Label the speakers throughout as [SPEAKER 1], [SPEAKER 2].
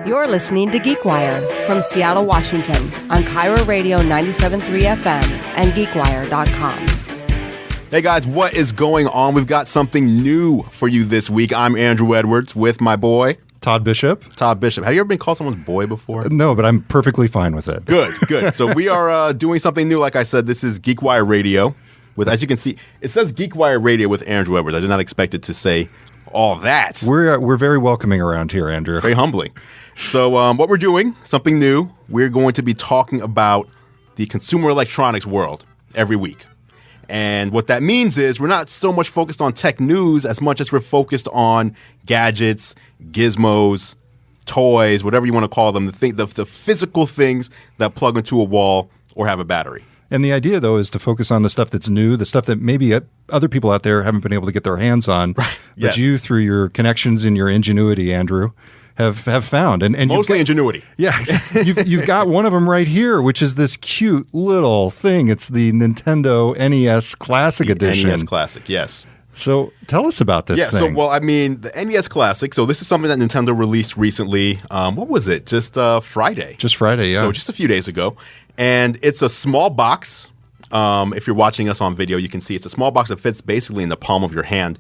[SPEAKER 1] You're listening to GeekWire from Seattle, Washington on Cairo Radio 97.3 FM and GeekWire.com.
[SPEAKER 2] Hey guys, what is going on? We've got something new for you this week. I'm Andrew Edwards with my boy,
[SPEAKER 3] Todd Bishop.
[SPEAKER 2] Todd Bishop. Have you ever been called someone's boy before?
[SPEAKER 3] No, but I'm perfectly fine with it.
[SPEAKER 2] Good. So we are doing something new. Like I said, this is GeekWire Radio. With, as you can see, it says GeekWire Radio with Andrew Edwards. I did not expect it to say all that.
[SPEAKER 3] We're very welcoming around here, Andrew.
[SPEAKER 2] Very humbling. So what we're doing, something new, we're going to be talking about the consumer electronics world every week. And what that means is we're not so much focused on tech news as much as we're focused on gadgets, gizmos, toys, whatever you want to call them, the physical things that plug into a wall or have a battery.
[SPEAKER 3] And the idea, though, is to focus on the stuff that's new, the stuff that maybe other people out there haven't been able to get their hands on.
[SPEAKER 2] Right.
[SPEAKER 3] But
[SPEAKER 2] Yes.
[SPEAKER 3] you, through your connections and your ingenuity, Andrew, have found. And
[SPEAKER 2] Mostly ingenuity.
[SPEAKER 3] Yeah, you've got one of them right here, which is this cute little thing. It's the Nintendo NES Classic Edition.
[SPEAKER 2] NES Classic, yes.
[SPEAKER 3] So tell us about this thing.
[SPEAKER 2] The NES Classic, so this is something that Nintendo released recently. What was it? Just Friday.
[SPEAKER 3] Just Friday, yeah.
[SPEAKER 2] So just a few days ago. And it's a small box. If you're watching us on video, you can see it's a small box that fits basically in the palm of your hand.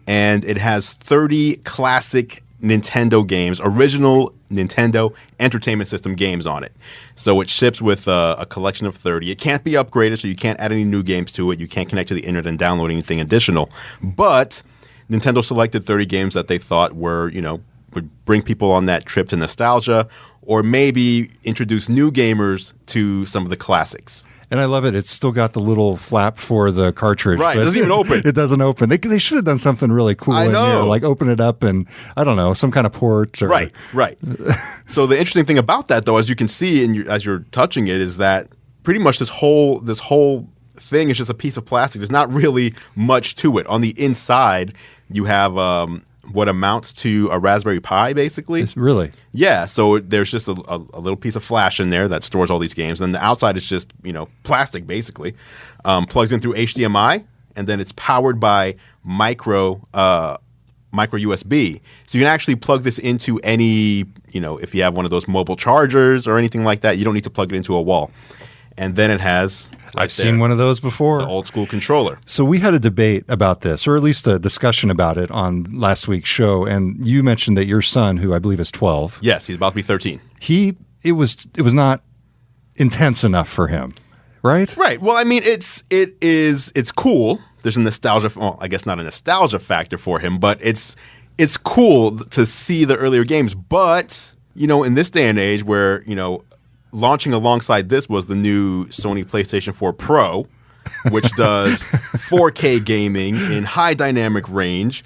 [SPEAKER 2] And it has 30 classic Nintendo games, original Nintendo Entertainment System games on it. So it ships with a collection of 30. It can't be upgraded, so you can't add any new games to it. You can't connect to the internet and download anything additional. But Nintendo selected 30 games that they thought were, would bring people on that trip to nostalgia or maybe introduce new gamers to some of the classics.
[SPEAKER 3] And I love it. It's still got the little flap for the cartridge.
[SPEAKER 2] Right, it doesn't even open.
[SPEAKER 3] It doesn't open. They should have done something really cool
[SPEAKER 2] I
[SPEAKER 3] in
[SPEAKER 2] know.
[SPEAKER 3] here, like open it up and, I don't know, some kind of port. Or,
[SPEAKER 2] Right. So the interesting thing about that, though, as you can see and as you're touching it, is that pretty much this whole thing is just a piece of plastic. There's not really much to it. On the inside, you have what amounts to a Raspberry Pi, basically.
[SPEAKER 3] Really?
[SPEAKER 2] Yeah, so there's just a little piece of flash in there that stores all these games. And the outside is just, plastic, basically. Plugs in through HDMI, and then it's powered by micro USB. So you can actually plug this into any, if you have one of those mobile chargers or anything like that, you don't need to plug it into a wall. And then it has...
[SPEAKER 3] I've seen one of those before.
[SPEAKER 2] The old school controller.
[SPEAKER 3] So we had a debate about this, or at least a discussion about it on last week's show. And you mentioned that your son, who I believe is 12.
[SPEAKER 2] Yes, he's about to be 13.
[SPEAKER 3] It was not intense enough for him, right?
[SPEAKER 2] Right. Well, I mean, it's cool. There's a nostalgia. Well, I guess not a nostalgia factor for him, but it's cool to see the earlier games. But in this day and age, where launching alongside this was the new Sony PlayStation 4 Pro, which does 4K gaming in high dynamic range,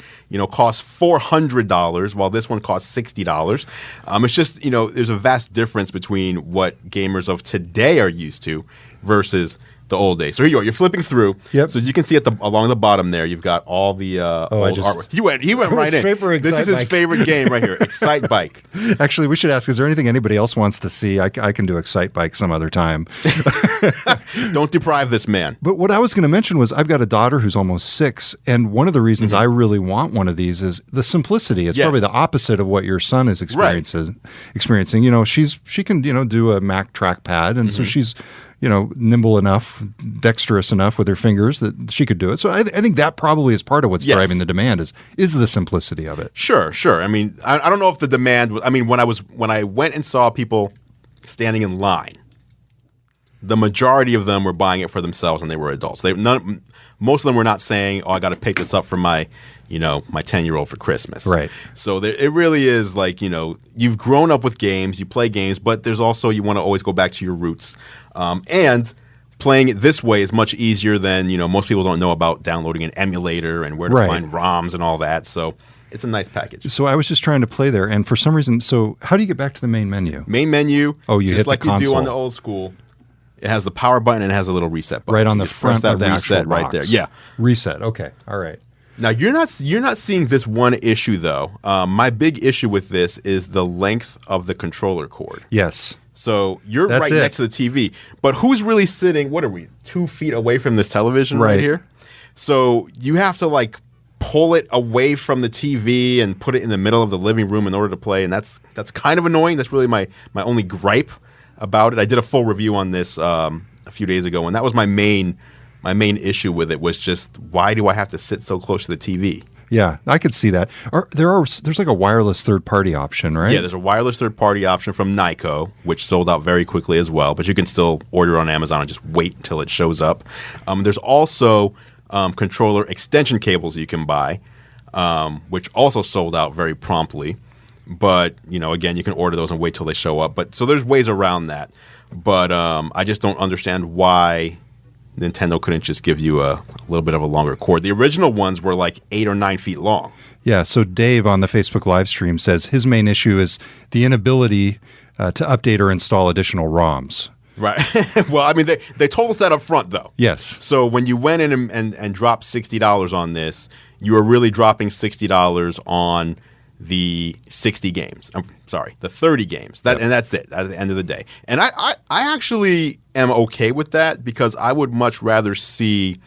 [SPEAKER 2] costs $400, while this one costs $60. It's just, there's a vast difference between what gamers of today are used to versus the old days. So here you are. You're flipping through.
[SPEAKER 3] Yep.
[SPEAKER 2] So as you can see along the bottom there, you've got all the old artwork. He went right in. This is his favorite game right here, Excite Bike.
[SPEAKER 3] Actually, we should ask, is there anything anybody else wants to see? I can do Excite Bike some other time.
[SPEAKER 2] Don't deprive this man.
[SPEAKER 3] But what I was going to mention was I've got a daughter who's almost 6, and one of the reasons I really want one of these is the simplicity. It's probably the opposite of what your son is experiencing. She can do a Mac trackpad, and so she's nimble enough, dexterous enough with her fingers that she could do it. So I think that probably is part of what's driving the demand is the simplicity of it.
[SPEAKER 2] Sure. I mean, I don't know if the demand was, I mean, when I went and saw people standing in line, the majority of them were buying it for themselves and they were adults. Most of them were not saying, "Oh, I got to pick this up for my 10-year-old for Christmas."
[SPEAKER 3] Right.
[SPEAKER 2] So it really is like, you've grown up with games, you play games, but there's also, you want to always go back to your roots. And playing it this way is much easier than, most people don't know about downloading an emulator and where to find ROMs and all that. So it's a nice package.
[SPEAKER 3] So I was just trying to play there, and for some reason, so how do you get back to the main menu?
[SPEAKER 2] Main menu,
[SPEAKER 3] you
[SPEAKER 2] just
[SPEAKER 3] hit
[SPEAKER 2] like
[SPEAKER 3] the
[SPEAKER 2] you
[SPEAKER 3] console.
[SPEAKER 2] do on the old school. It has the power button and it has a little reset button.
[SPEAKER 3] Right on
[SPEAKER 2] So
[SPEAKER 3] the
[SPEAKER 2] you
[SPEAKER 3] front
[SPEAKER 2] press
[SPEAKER 3] of the
[SPEAKER 2] that
[SPEAKER 3] actual
[SPEAKER 2] reset right
[SPEAKER 3] box.
[SPEAKER 2] there. Yeah.
[SPEAKER 3] Reset. Okay. All right.
[SPEAKER 2] Now you're not seeing this one issue though. My big issue with this is the length of the controller cord.
[SPEAKER 3] Yes.
[SPEAKER 2] So you're
[SPEAKER 3] That's
[SPEAKER 2] right
[SPEAKER 3] it.
[SPEAKER 2] next to the TV, but who's really sitting? What are we? 2 feet away from this television right here. So you have to pull it away from the TV and put it in the middle of the living room in order to play, and that's kind of annoying. That's really my only gripe about it. I did a full review on this a few days ago, and that was my main issue with it, was just, why do I have to sit so close to the TV?
[SPEAKER 3] Yeah, I could see that. There's like a wireless third-party option, right?
[SPEAKER 2] Yeah, there's a wireless third-party option from Nyko, which sold out very quickly as well, but you can still order it on Amazon and just wait until it shows up. There's also controller extension cables you can buy, which also sold out very promptly. But, again, you can order those and wait till they show up. So there's ways around that. But I just don't understand why Nintendo couldn't just give you a little bit of a longer cord. The original ones were like 8 or 9 feet long. Yeah,
[SPEAKER 3] so Dave on the Facebook live stream says his main issue is the inability to update or install additional ROMs.
[SPEAKER 2] Right. Well, I mean, they told us that up front, though.
[SPEAKER 3] Yes.
[SPEAKER 2] So when you went in and dropped $60 on this, you were really dropping $60 on the 60 games. I'm sorry, the 30 games. And that's it at the end of the day. And I actually am okay with that, because I would much rather see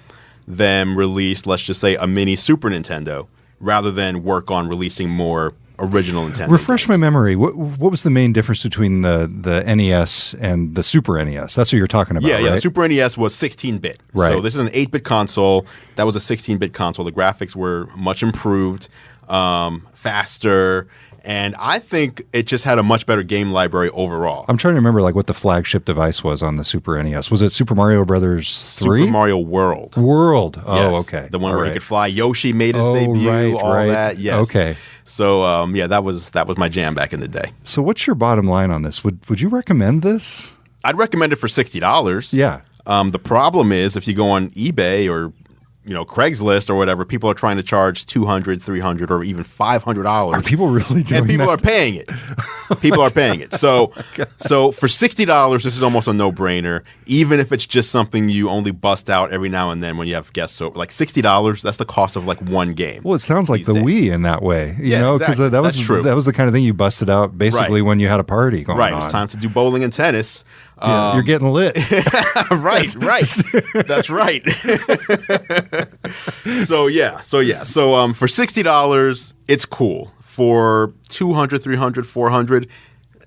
[SPEAKER 2] them release, let's just say, a mini Super Nintendo rather than work on releasing more original Nintendo
[SPEAKER 3] Refresh
[SPEAKER 2] games.
[SPEAKER 3] My memory. What was the main difference between the NES and the Super NES? That's what you're talking about, right?
[SPEAKER 2] Yeah, the Super NES was 16-bit.
[SPEAKER 3] Right.
[SPEAKER 2] So this is an 8-bit console. That was a 16-bit console. The graphics were much improved, faster, and I think it just had a much better game library overall.
[SPEAKER 3] I'm trying to remember what the flagship device was on the Super NES. Was it Super Mario Brothers 3?
[SPEAKER 2] Super Mario World.
[SPEAKER 3] Oh,
[SPEAKER 2] yes.
[SPEAKER 3] Okay.
[SPEAKER 2] The one where he could fly. Yoshi made his debut, all that. Yes.
[SPEAKER 3] Okay.
[SPEAKER 2] So, that was my jam back in the day.
[SPEAKER 3] So what's your bottom line on this? Would you recommend this?
[SPEAKER 2] I'd recommend it for $60.
[SPEAKER 3] Yeah.
[SPEAKER 2] The problem is, if you go on eBay or Craigslist or whatever, people are trying to charge $200, $300, or even $500.
[SPEAKER 3] Are people really doing that?
[SPEAKER 2] And people are paying it. People are paying it. So, so for $60, this is almost a no-brainer. Even if it's just something you only bust out every now and then when you have guests over, like $60, that's the cost of one game.
[SPEAKER 3] Well, it sounds like the days. Wii in that way, because
[SPEAKER 2] exactly.
[SPEAKER 3] that was the kind of thing you busted out basically when you had a party going on.
[SPEAKER 2] Right. It's time to do bowling and tennis.
[SPEAKER 3] Yeah, you're getting lit.
[SPEAKER 2] Right. That's right. So for $60, it's cool. For $200, $300, $400,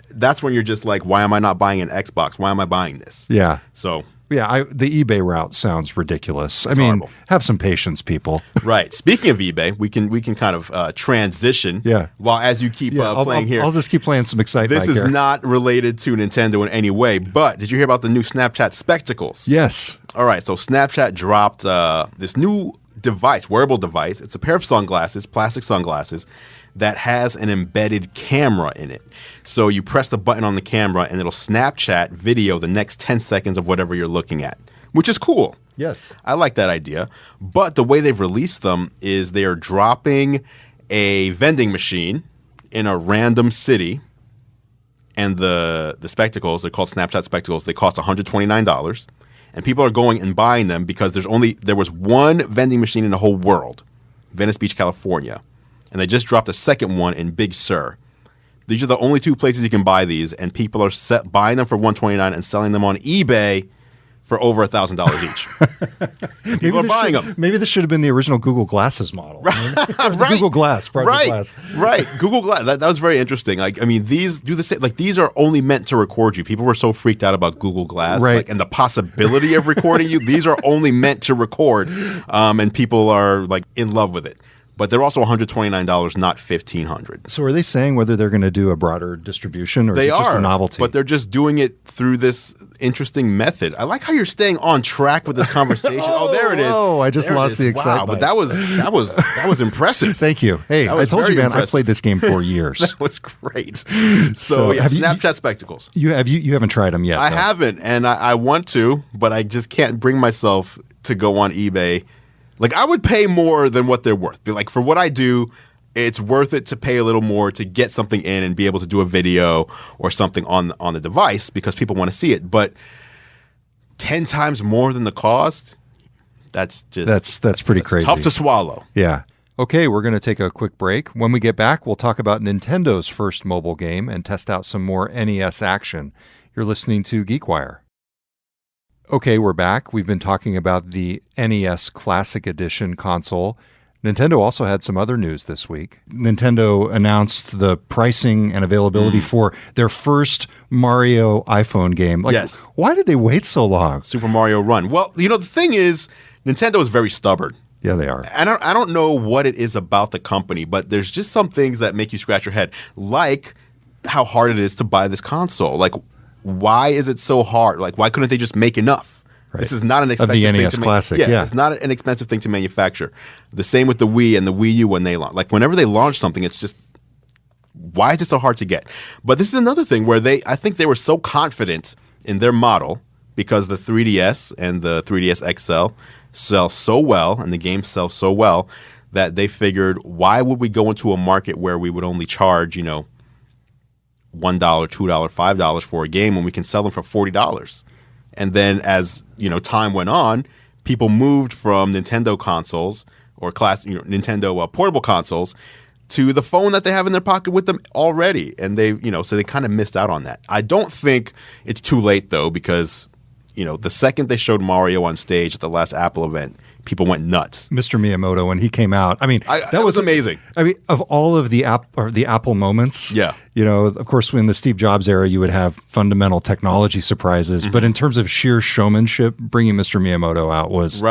[SPEAKER 2] that's when you're just like, why am I not buying an Xbox? Why am I buying this?
[SPEAKER 3] Yeah.
[SPEAKER 2] So
[SPEAKER 3] yeah, the eBay route sounds ridiculous. I mean, horrible. Have some patience, people.
[SPEAKER 2] Right. Speaking of eBay, we can kind of transition.
[SPEAKER 3] Yeah.
[SPEAKER 2] While as you keep playing here,
[SPEAKER 3] I'll just keep playing some excitement.
[SPEAKER 2] This is not related to Nintendo in any way. But did you hear about the new Snapchat spectacles?
[SPEAKER 3] Yes.
[SPEAKER 2] All right. So Snapchat dropped this new device, wearable device. It's a pair of sunglasses, plastic sunglasses, that has an embedded camera in it. So you press the button on the camera and it'll Snapchat video the next 10 seconds of whatever you're looking at, which is cool.
[SPEAKER 3] Yes.
[SPEAKER 2] I like that idea. But the way they've released them is they are dropping a vending machine in a random city, and the spectacles, they're called Snapchat spectacles, they cost $129. And people are going and buying them because there was one vending machine in the whole world, Venice Beach, California. And they just dropped a second one in Big Sur. These are the only two places you can buy these, and people are buying them for $129 and selling them on eBay for over $1,000 each. People are buying them.
[SPEAKER 3] Maybe this should have been the original Google Glasses model.
[SPEAKER 2] Right.
[SPEAKER 3] Google Glass. Glass.
[SPEAKER 2] Right. Google Glass. That was very interesting. These do the same. These are only meant to record you. People were so freaked out about Google Glass,
[SPEAKER 3] right,
[SPEAKER 2] and the possibility of recording you. These are only meant to record, and people are in love with it. But they're also $129, not $1,500.
[SPEAKER 3] So are they saying whether they're going to do a broader distribution, or is it just a novelty?
[SPEAKER 2] But they're just doing it through this interesting method. I like how you're staying on track with this conversation. There it is.
[SPEAKER 3] Oh, I just lost the excitement.
[SPEAKER 2] Wow, but that was impressive.
[SPEAKER 3] Thank you. Hey, I told you, man, I played this game for years.
[SPEAKER 2] That was great. So Snapchat spectacles.
[SPEAKER 3] You haven't tried them yet.
[SPEAKER 2] I haven't, and I want to, but I just can't bring myself to go on eBay. I would pay more than what they're worth. For what I do, it's worth it to pay a little more to get something in and be able to do a video or something on the device because people want to see it. But 10 times more than the cost, that's
[SPEAKER 3] pretty crazy.
[SPEAKER 2] Tough to swallow.
[SPEAKER 3] Yeah. Okay, we're going to take a quick break. When we get back, we'll talk about Nintendo's first mobile game and test out some more NES action. You're listening to GeekWire. Okay, we're back. We've been talking about the NES Classic Edition console. Nintendo also had some other news this week. Nintendo announced the pricing and availability for their first Mario iPhone game.
[SPEAKER 2] Yes.
[SPEAKER 3] Why did they wait so long?
[SPEAKER 2] Super Mario Run. Well, the thing is, Nintendo is very stubborn.
[SPEAKER 3] Yeah, they are.
[SPEAKER 2] I don't know what it is about the company, but there's just some things that make you scratch your head, like how hard it is to buy this console. Like, why is it so hard? Like, why couldn't they just make enough? Right. This is not an expensive thing.
[SPEAKER 3] Of the NES Classic, yeah.
[SPEAKER 2] It's not an expensive thing to manufacture. The same with the Wii and the Wii U when they launch. Like, whenever they launch something, it's just, why is it so hard to get? But this is another thing where I think they were so confident in their model because the 3DS and the 3DS XL sell so well and the games sell so well that they figured, why would we go into a market where we would only charge, $1, $2, $5 for a game when we can sell them for $40? And then as, time went on, people moved from Nintendo consoles or Nintendo portable consoles to the phone that they have in their pocket with them already. And they, so they kind of missed out on that. I don't think it's too late though, because, the second they showed Mario on stage at the last Apple event, people went nuts.
[SPEAKER 3] Mr. Miyamoto, when he came out, that was
[SPEAKER 2] amazing.
[SPEAKER 3] Of all of the Apple moments,
[SPEAKER 2] yeah.
[SPEAKER 3] Of course, in the Steve Jobs era, you would have fundamental technology surprises. But in terms of sheer showmanship, bringing Mr. Miyamoto out was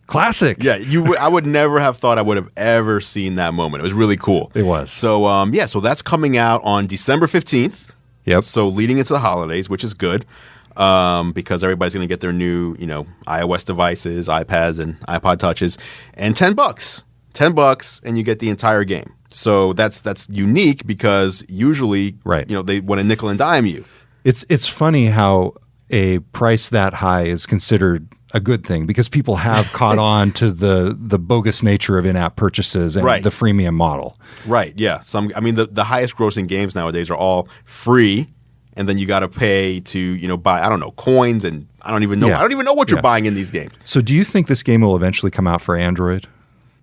[SPEAKER 3] classic.
[SPEAKER 2] Yeah, I would never have thought I would have ever seen that moment. It was really cool.
[SPEAKER 3] It was.
[SPEAKER 2] So, so that's coming out on December 15th.
[SPEAKER 3] Yep.
[SPEAKER 2] So leading into the holidays, which is good. Because everybody's going to get their new, iOS devices, iPads, and iPod Touches, and $10, and you get the entire game. So that's unique because usually, they want to nickel and dime you.
[SPEAKER 3] It's funny how a price that high is considered a good thing because people have caught on to the bogus nature of in-app purchases and the freemium model. Right.
[SPEAKER 2] Yeah. The highest grossing games nowadays are all free. And then you got to pay to, buy, I don't know, coins, and I don't even know. Yeah. I don't even know what you're buying in these games.
[SPEAKER 3] So do you think this game will eventually come out for Android?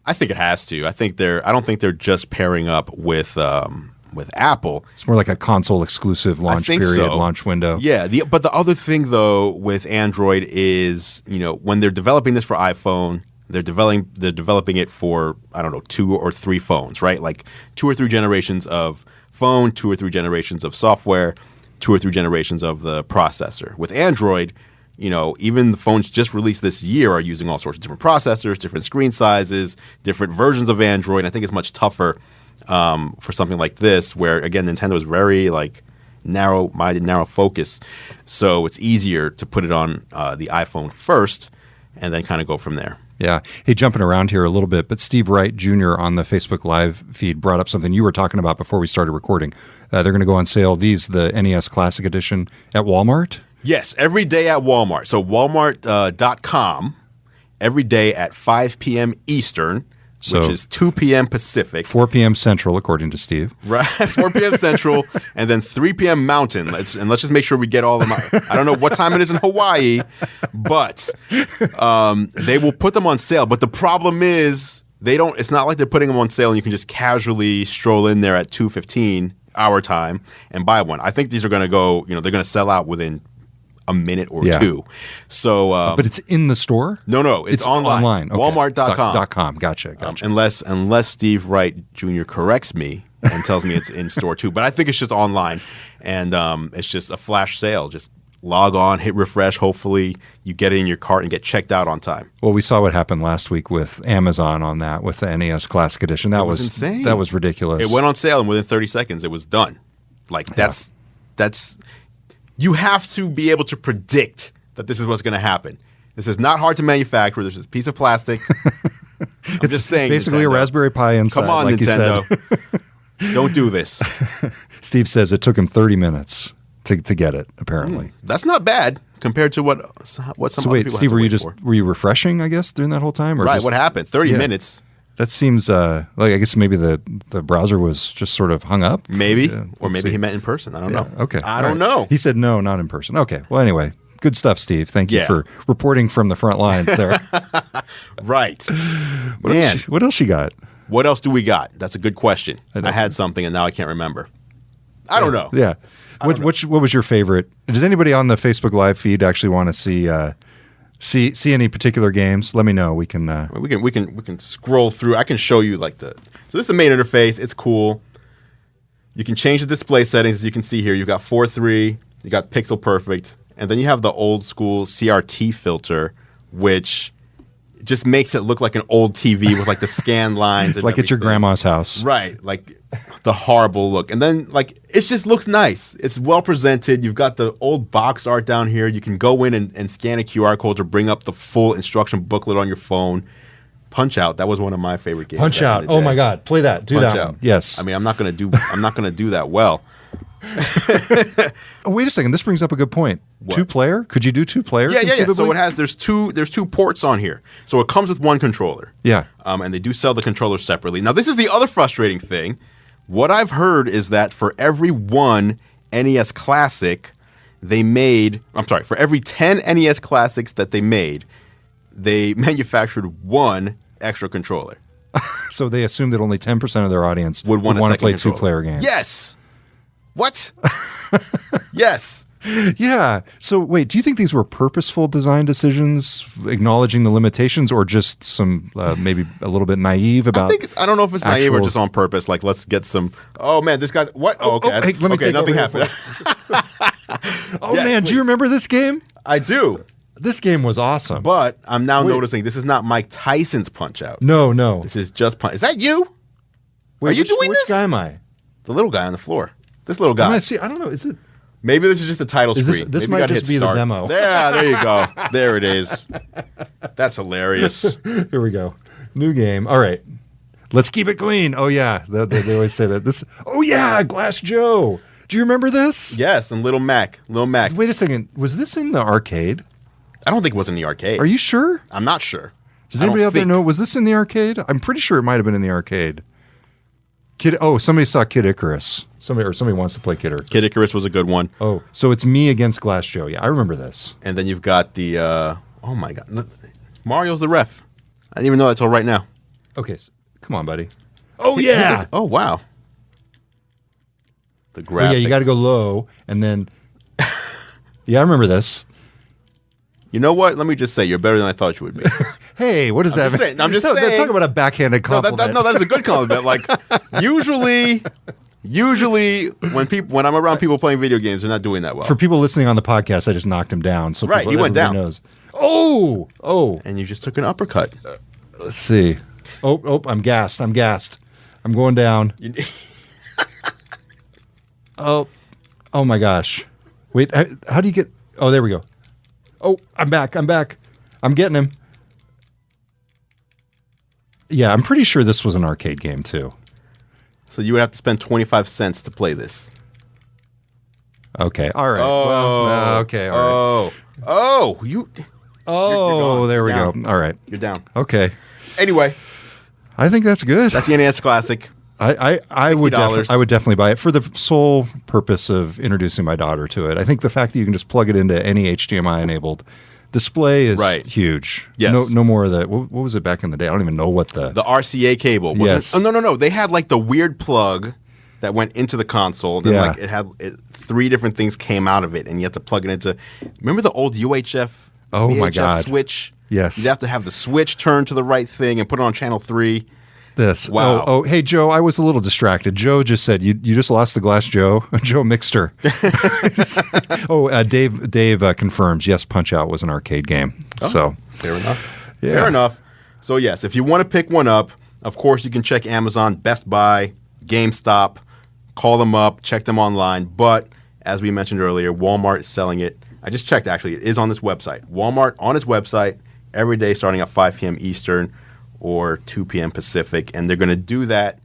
[SPEAKER 2] I think it has to. I don't think they're just pairing up with Apple.
[SPEAKER 3] It's more like a console exclusive launch period, launch window.
[SPEAKER 2] Yeah. But the other thing though with Android is, when they're developing this for iPhone, they're developing it for, I don't know, 2 or 3 phones, right? Like 2 or 3 generations of phone, 2 or 3 generations of software, 2 or 3 generations of the processor. With Android, even the phones just released this year are using all sorts of different processors, different screen sizes, different versions of Android. I think it's much tougher for something like this, where again Nintendo is very narrow-minded, narrow focus. So it's easier to put it on the iPhone first, and then kind of go from there.
[SPEAKER 3] Yeah. Hey, jumping around here a little bit, but Steve Wright Jr. on the Facebook Live feed brought up something you were talking about before we started recording. They're going to go on sale, the NES Classic Edition, at Walmart?
[SPEAKER 2] Yes, every day at Walmart. So Walmart.com, every day at 5 p.m. Eastern, which is 2 p.m. Pacific.
[SPEAKER 3] 4 p.m. Central, according to Steve.
[SPEAKER 2] Right, 4 p.m. Central, and then 3 p.m. Mountain. Let's just make sure we get all of them. I don't know what time it is in Hawaii, but they will put them on sale. But the problem is it's not like they're putting them on sale and you can just casually stroll in there at 2:15 our time and buy one. I think these are going to go, they're going to sell out within a minute or two. So,
[SPEAKER 3] but it's in the store?
[SPEAKER 2] No, it's online.
[SPEAKER 3] Okay.
[SPEAKER 2] Walmart.com.
[SPEAKER 3] Gotcha.
[SPEAKER 2] Unless Steve Wright Jr. corrects me and tells me it's in store too. But I think it's just online, and it's just a flash sale. Just log on, hit refresh. Hopefully, you get it in your cart and get checked out on time.
[SPEAKER 3] Well, we saw what happened last week with Amazon on that with the NES Classic Edition. That was
[SPEAKER 2] insane.
[SPEAKER 3] That was ridiculous.
[SPEAKER 2] It went on sale, and within 30 seconds, it was done. That's. You have to be able to predict that this is what's going to happen. This is not hard to manufacture. There's just a piece of plastic. I'm just saying.
[SPEAKER 3] Basically
[SPEAKER 2] Nintendo.
[SPEAKER 3] A Raspberry Pi inside.
[SPEAKER 2] Come on,
[SPEAKER 3] like
[SPEAKER 2] Nintendo. Don't do this.
[SPEAKER 3] Steve says it took him 30 minutes to get it, apparently.
[SPEAKER 2] That's not bad compared to what some other people
[SPEAKER 3] Steve,
[SPEAKER 2] have
[SPEAKER 3] were you refreshing, I guess, during that whole time? Or
[SPEAKER 2] right, what happened? 30 minutes.
[SPEAKER 3] That seems I guess maybe the browser was just sort of hung up.
[SPEAKER 2] Maybe. Or maybe he meant in person. I don't know.
[SPEAKER 3] Okay.
[SPEAKER 2] I don't know.
[SPEAKER 3] He said no, not in person. Okay. Well, anyway, good stuff, Steve. Thank you for reporting from the front lines there.
[SPEAKER 2] Right.
[SPEAKER 3] What else you got?
[SPEAKER 2] What else do we got? That's a good question. I had something and now I can't remember. I don't know.
[SPEAKER 3] Yeah. What was your favorite? Does anybody on the Facebook Live feed actually want to see See any particular games? Let me know. We can
[SPEAKER 2] scroll through. I can show you so this is the main interface. It's cool. You can change the display settings. As you can see here, you've got 4:3, you got pixel perfect, and then you have the old school CRT filter, which just makes it look like an old TV with like the scan lines and
[SPEAKER 3] like at your grandma's house.
[SPEAKER 2] Right, like the horrible look. And then like it just looks nice. It's well presented. You've got the old box art down here. You can go in and scan a QR code to bring up the full instruction booklet on your phone. Punch Out, that was one of my favorite games.
[SPEAKER 3] Punch Out. Oh my God, play that. Do Punch that
[SPEAKER 2] Out.
[SPEAKER 3] One. Yes.
[SPEAKER 2] I mean, I'm not going to do that well.
[SPEAKER 3] Oh, wait a second. This brings up a good point.
[SPEAKER 2] What?
[SPEAKER 3] 2-player? Could you do 2-player?
[SPEAKER 2] Yeah. So there's two ports on here. So it comes with one controller.
[SPEAKER 3] Yeah.
[SPEAKER 2] And they do sell the controller separately. Now, this is the other frustrating thing. What I've heard is that for every one NES Classic for every 10 NES Classics that they made, they manufactured one extra controller.
[SPEAKER 3] So they assumed that only 10% of their audience would want to play 2-player games.
[SPEAKER 2] Yes. What? Yes.
[SPEAKER 3] Yeah. So wait, do you think these were purposeful design decisions, acknowledging the limitations, or just some maybe a little bit naive about?
[SPEAKER 2] I don't know if it's naive or just on purpose. Like, let's get some. Oh man, this guy's what? Oh, okay.
[SPEAKER 3] Hey, let me take
[SPEAKER 2] nothing happened.
[SPEAKER 3] Man, please. Do you remember this game?
[SPEAKER 2] I do.
[SPEAKER 3] This game was awesome.
[SPEAKER 2] But I'm now noticing this is not Mike Tyson's Punch Out.
[SPEAKER 3] No.
[SPEAKER 2] This is just Punch. Is that you?
[SPEAKER 3] Wait,
[SPEAKER 2] Are you doing this?
[SPEAKER 3] Which guy am I?
[SPEAKER 2] The little guy on the floor. This little guy.
[SPEAKER 3] I don't know. Is it?
[SPEAKER 2] Maybe this is just the title screen.
[SPEAKER 3] This might just be the demo.
[SPEAKER 2] Yeah, there you go. There it is. That's hilarious.
[SPEAKER 3] Here we go. New game. All right. Let's keep it clean. Oh, yeah. They always say that. Oh, yeah. Glass Joe. Do you remember this?
[SPEAKER 2] Yes, and Little Mac.
[SPEAKER 3] Wait a second. Was this in the arcade?
[SPEAKER 2] I don't think it was in the arcade.
[SPEAKER 3] Are you sure?
[SPEAKER 2] I'm not sure.
[SPEAKER 3] Does anybody out there know? Was this in the arcade? I'm pretty sure it might have been in the arcade. Somebody saw Kid Icarus. Somebody wants to play Kid Icarus.
[SPEAKER 2] Kid Icarus was a good one.
[SPEAKER 3] Oh, so it's me against Glass Joe. Yeah, I remember this.
[SPEAKER 2] And then you've got the, oh my God, Mario's the ref. I didn't even know that till right now.
[SPEAKER 3] Okay, come on, buddy. Oh, yeah.
[SPEAKER 2] Oh, wow. The graphics.
[SPEAKER 3] Oh, yeah, you got to go low, and then, yeah, I remember this.
[SPEAKER 2] You know what? Let me just say, you're better than I thought you would be.
[SPEAKER 3] Hey, what does that
[SPEAKER 2] mean? I'm just saying.
[SPEAKER 3] Talk about a backhanded compliment.
[SPEAKER 2] No, that is a good compliment. Like, usually when I'm around people playing video games, they're not doing that well.
[SPEAKER 3] For people listening on the podcast, I just knocked him down. So
[SPEAKER 2] right, he went down.
[SPEAKER 3] Knows. Oh.
[SPEAKER 2] And you just took an uppercut.
[SPEAKER 3] Let's see. Oh, I'm gassed. I'm going down. Oh my gosh. Wait, how do you get... Oh, there we go. Oh, I'm back. I'm getting him. Yeah, I'm pretty sure this was an arcade game, too.
[SPEAKER 2] So you would have to spend 25 cents to play this.
[SPEAKER 3] Okay, all right.
[SPEAKER 2] Oh.
[SPEAKER 3] Okay, all right. There we go. All right.
[SPEAKER 2] You're down.
[SPEAKER 3] Okay.
[SPEAKER 2] Anyway.
[SPEAKER 3] I think that's good.
[SPEAKER 2] That's the NES Classic.
[SPEAKER 3] I would definitely buy it for the sole purpose of introducing my daughter to it. I think the fact that you can just plug it into any HDMI enabled display is huge.
[SPEAKER 2] Yes.
[SPEAKER 3] No more of the what was it back in the day? I don't even know what the
[SPEAKER 2] RCA cable.
[SPEAKER 3] Yes.
[SPEAKER 2] Oh no. They had like the weird plug that went into the console. Then like it had three different things came out of it, and you had to plug it into. Remember the old UHF?
[SPEAKER 3] Oh
[SPEAKER 2] VHF
[SPEAKER 3] my God!
[SPEAKER 2] Switch.
[SPEAKER 3] Yes.
[SPEAKER 2] You'd have to have the switch turned to the right thing and put it on channel 3.
[SPEAKER 3] This.
[SPEAKER 2] Wow.
[SPEAKER 3] Oh, hey, Joe, I was a little distracted. Joe just said, you just lost the Glass Joe. Joe Mixter. Dave confirms, yes, Punch Out was an arcade game. So
[SPEAKER 2] fair enough.
[SPEAKER 3] Yeah.
[SPEAKER 2] Fair enough. So yes, if you want to pick one up, of course you can check Amazon, Best Buy, GameStop, call them up, check them online. But as we mentioned earlier, Walmart is selling it. I just checked, actually. It is on this website. Walmart on its website every day starting at 5 p.m. Eastern or 2 p.m. Pacific, and they're going to do that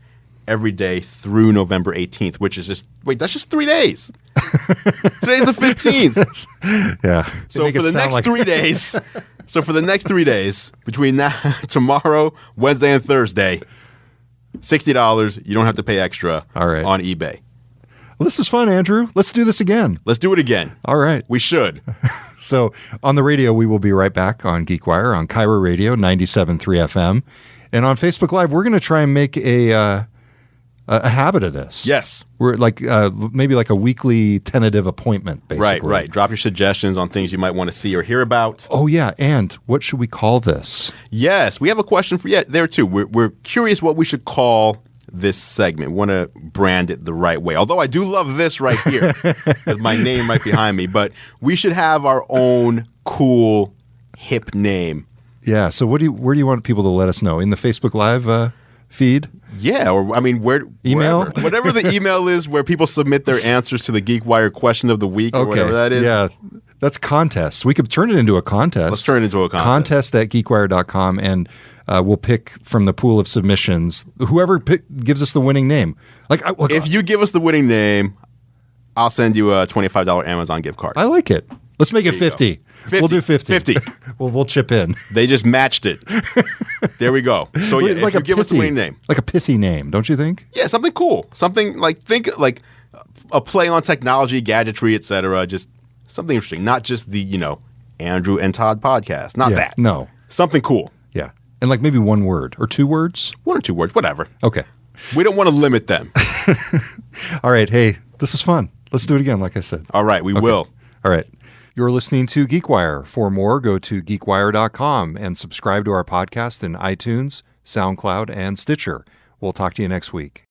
[SPEAKER 2] every day through November 18th, which is that's just 3 days. Today's the 15th.
[SPEAKER 3] Yeah.
[SPEAKER 2] So for the next 3 days, between tomorrow, Wednesday, and Thursday, $60. You don't have to pay extra on eBay.
[SPEAKER 3] Well, this is fun, Andrew. Let's do this again.
[SPEAKER 2] Let's do it again.
[SPEAKER 3] All right.
[SPEAKER 2] We should.
[SPEAKER 3] So on the radio, we will be right back on GeekWire on Cairo Radio 97.3 FM. And on Facebook Live, we're going to try and make a a habit of this.
[SPEAKER 2] Yes.
[SPEAKER 3] We're like maybe like a weekly tentative appointment, basically.
[SPEAKER 2] Right. Drop your suggestions on things you might want to see or hear about.
[SPEAKER 3] Oh, yeah. And what should we call this?
[SPEAKER 2] Yes. We have a question for you there, too. We're curious what we should call this segment. We want to brand it the right way. Although I do love this right here, with my name right behind me. But we should have our own cool, hip name.
[SPEAKER 3] Yeah. So where do you want people to let us know? In the Facebook Live feed?
[SPEAKER 2] Yeah, or I mean,
[SPEAKER 3] email,
[SPEAKER 2] whatever the email is, where people submit their answers to the GeekWire question of the week, or whatever that is.
[SPEAKER 3] Yeah, that's contests. We could turn it into a contest.
[SPEAKER 2] Let's turn it into a contest.
[SPEAKER 3] Contest at geekwire.com, and we'll pick from the pool of submissions whoever gives us the winning name.
[SPEAKER 2] If you give us the winning name, I'll send you a $25 Amazon gift card.
[SPEAKER 3] I like it. Let's make it 50.
[SPEAKER 2] 50.
[SPEAKER 3] We'll do 50.
[SPEAKER 2] 50.
[SPEAKER 3] We'll chip in.
[SPEAKER 2] They just matched it. There we go. So yeah,
[SPEAKER 3] like
[SPEAKER 2] if you give us the winning name.
[SPEAKER 3] Like a pithy name, don't you think?
[SPEAKER 2] Yeah, something cool. Something think like a play on technology, gadgetry, etc. Just something interesting. Not just the, Andrew and Todd podcast. Not that.
[SPEAKER 3] No.
[SPEAKER 2] Something cool.
[SPEAKER 3] Yeah. And like maybe one word or two words?
[SPEAKER 2] 1 or 2 words, whatever.
[SPEAKER 3] Okay.
[SPEAKER 2] We don't want to limit them.
[SPEAKER 3] All right. Hey, this is fun. Let's do it again, like I said.
[SPEAKER 2] All right, we will.
[SPEAKER 3] All right. You're listening to GeekWire. For more, go to geekwire.com and subscribe to our podcast in iTunes, SoundCloud, and Stitcher. We'll talk to you next week.